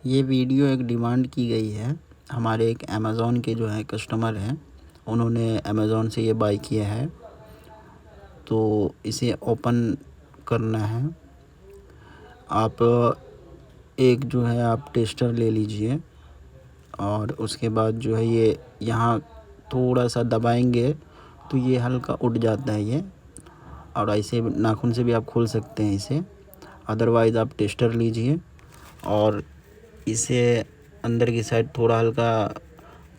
ये वीडियो एक डिमांड की गई है। हमारे एक अमेज़ॉन के जो है कस्टमर हैं, उन्होंने अमेज़ॉन से ये बाय किया है, तो इसे ओपन करना है। आप एक जो है आप टेस्टर ले लीजिए और उसके बाद जो है ये यहाँ थोड़ा सा दबाएंगे तो ये हल्का उठ जाता है ये, और ऐसे नाखून से भी आप खोल सकते हैं इसे। अदरवाइज़ आप टेस्टर लीजिए और इसे अंदर की साइड थोड़ा हल्का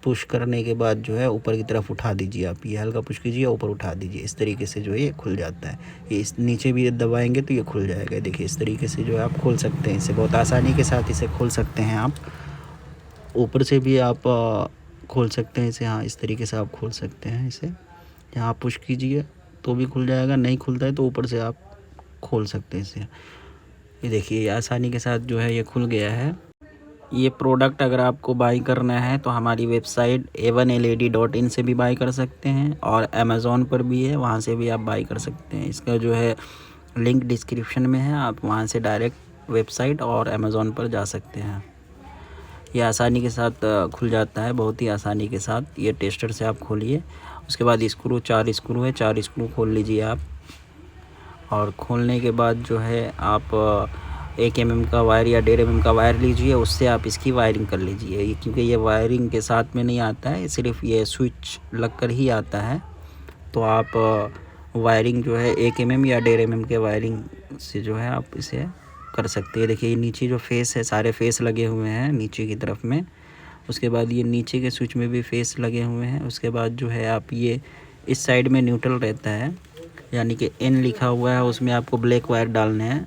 पुश करने के बाद जो है ऊपर की तरफ उठा दीजिए। आप ये हल्का पुश कीजिए, ऊपर उठा दीजिए। इस तरीके से जो है ये खुल जाता है। ये इस नीचे भी दबाएंगे तो ये खुल जाएगा। देखिए इस तरीके से जो है आप खोल सकते हैं इसे, बहुत आसानी के साथ इसे खोल सकते हैं आप। ऊपर से भी आप खोल सकते हैं इसे। हाँ, इस तरीके से आप खोल सकते हैं इसे। यहाँ पुश कीजिए तो भी खुल जाएगा, नहीं खुलता है तो ऊपर से आप खोल सकते हैं इसे। ये देखिए आसानी के साथ जो है ये खुल गया है। ये प्रोडक्ट अगर आपको बाई करना है तो हमारी वेबसाइट a1led.in से भी बाई कर सकते हैं और अमेज़ॉन पर भी है, वहाँ से भी आप बाई कर सकते हैं। इसका जो है लिंक डिस्क्रिप्शन में है, आप वहाँ से डायरेक्ट वेबसाइट और अमेज़ॉन पर जा सकते हैं। ये आसानी के साथ खुल जाता है, बहुत ही आसानी के साथ। ये टेस्टर से आप खोलिए, उसके बाद स्क्रू 4 स्क्रू है, 4 स्क्रू खोल लीजिए आप। और खोलने के बाद जो है आप 1 mm का वायर या 1.5 mm का वायर लीजिए, उससे आप इसकी वायरिंग कर लीजिए। क्योंकि ये वायरिंग के साथ में नहीं आता है, सिर्फ ये स्विच लग कर ही आता है। तो आप वायरिंग जो है 1 mm या 1.5 mm के वायरिंग से जो है आप इसे कर सकते हैं। देखिए ये नीचे जो फेस है, सारे फेस लगे हुए हैं नीचे की तरफ में। उसके बाद ये नीचे के स्विच में भी फेस लगे हुए हैं। उसके बाद जो है आप ये इस साइड में न्यूट्रल रहता है, यानी कि N लिखा हुआ है, उसमें आपको ब्लैक वायर डालने हैं।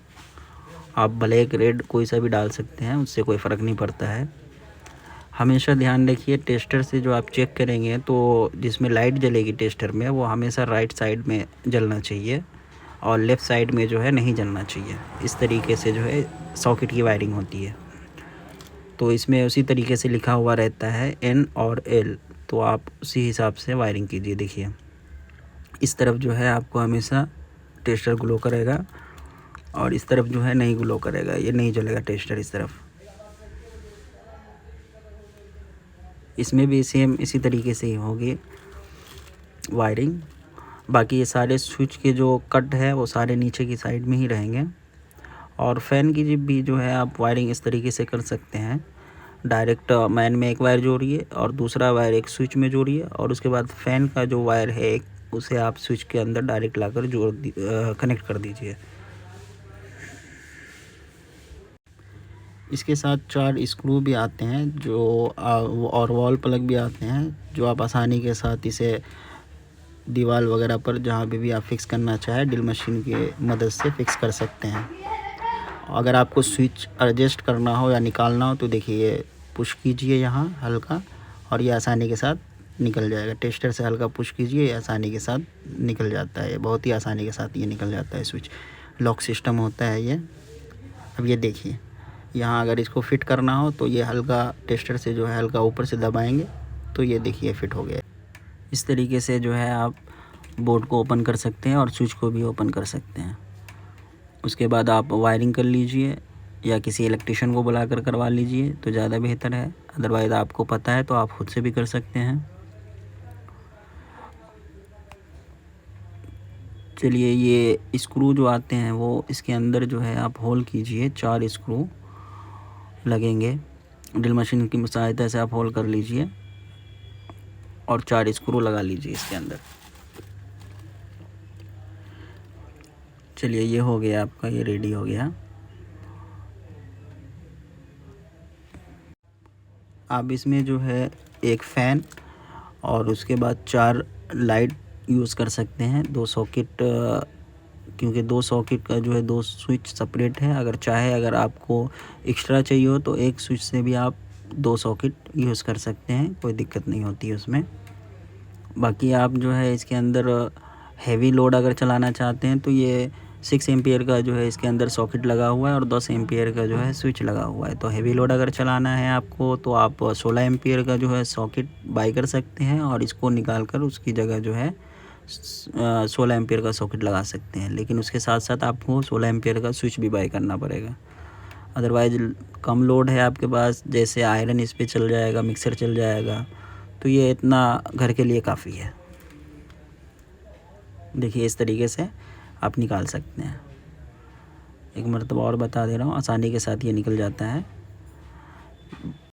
आप ब्लैक रेड कोई सा भी डाल सकते हैं, उससे कोई फ़र्क नहीं पड़ता है। हमेशा ध्यान रखिए टेस्टर से जो आप चेक करेंगे तो जिसमें लाइट जलेगी टेस्टर में, वो हमेशा राइट साइड में जलना चाहिए और लेफ़्ट साइड में जो है नहीं जलना चाहिए। इस तरीके से जो है सॉकेट की वायरिंग होती है। तो इसमें उसी तरीके से लिखा हुआ रहता है N और L, तो आप उसी हिसाब से वायरिंग कीजिए। देखिए इस तरफ जो है आपको हमेशा टेस्टर ग्लो करेगा और इस तरफ जो है नहीं ग्लो करेगा, ये नहीं जलेगा टेस्टर इस तरफ। इसमें भी सेम इसी तरीके से ही होगी वायरिंग। बाकी ये सारे स्विच के जो कट है वो सारे नीचे की साइड में ही रहेंगे। और फ़ैन की जिप भी जो है आप वायरिंग इस तरीके से कर सकते हैं। डायरेक्ट मैन में एक वायर जोड़िए और दूसरा वायर एक स्विच में जोड़िए, और उसके बाद फ़ैन का जो वायर है एक, उसे आप स्विच के अंदर डायरेक्ट लाकर कनेक्ट कर दीजिए। इसके साथ 4 स्क्रू भी आते हैं जो और वॉल प्लग भी आते हैं, जो आप आसानी के साथ इसे दीवार वगैरह पर जहाँ पे भी आप फिक्स करना चाहें ड्रिल मशीन की मदद से फिक्स कर सकते हैं। अगर आपको स्विच एडजस्ट करना हो या निकालना हो तो देखिए ये पुश कीजिए यहाँ हल्का, और ये आसानी के साथ निकल जाएगा। टेस्टर से हल्का पुश कीजिए, ये आसानी के साथ निकल जाता है। बहुत ही आसानी के साथ ये निकल जाता है। स्विच लॉक सिस्टम होता है ये। अब ये देखिए यहाँ अगर इसको फिट करना हो तो ये हल्का टेस्टर से जो है हल्का ऊपर से दबाएंगे तो ये देखिए फिट हो गया। इस तरीके से जो है आप बोर्ड को ओपन कर सकते हैं और स्विच को भी ओपन कर सकते हैं। उसके बाद आप वायरिंग कर लीजिए या किसी इलेक्ट्रिशियन को बुलाकर करवा लीजिए तो ज़्यादा बेहतर है। अदरवाइज़ आपको पता है तो आप खुद से भी कर सकते हैं। चलिए ये स्क्रू जो आते हैं वो इसके अंदर जो है आप होल कीजिए। 4 स्क्रू लगेंगे, ड्रिल मशीन की सहायता से आप होल कर लीजिए और 4 स्क्रू लगा लीजिए इसके अंदर। चलिए ये हो गया आपका, ये रेडी हो गया। आप इसमें जो है एक फ़ैन और उसके बाद 4 लाइट यूज़ कर सकते हैं। 2 सॉकेट, क्योंकि 2 सॉकेट का जो है 2 स्विच सेपरेट है। अगर आपको एक्स्ट्रा चाहिए हो तो एक स्विच से भी आप 2 सॉकेट यूज़ कर सकते हैं, कोई दिक्कत नहीं होती है उसमें। बाकी आप जो है इसके अंदर हैवी लोड अगर चलाना चाहते हैं तो ये 6 एम्पियर का जो है इसके अंदर सॉकेट लगा हुआ है और 10 एम्पियर का जो है स्विच लगा हुआ है। तो हैवी लोड अगर चलाना है आपको तो आप 16 एम्पियर का जो है सॉकेट बाई कर सकते हैं और इसको निकाल कर उसकी जगह जो है 16 एम्पियर का सॉकेट लगा सकते हैं। लेकिन उसके साथ साथ आपको 16 एम्पियर का स्विच भी बाई करना पड़ेगा। अदरवाइज़ कम लोड है आपके पास, जैसे आयरन इस पे चल जाएगा, मिक्सर चल जाएगा, तो ये इतना घर के लिए काफ़ी है। देखिए इस तरीके से आप निकाल सकते हैं। एक मरतबा और बता दे रहा हूँ, आसानी के साथ ये निकल जाता है।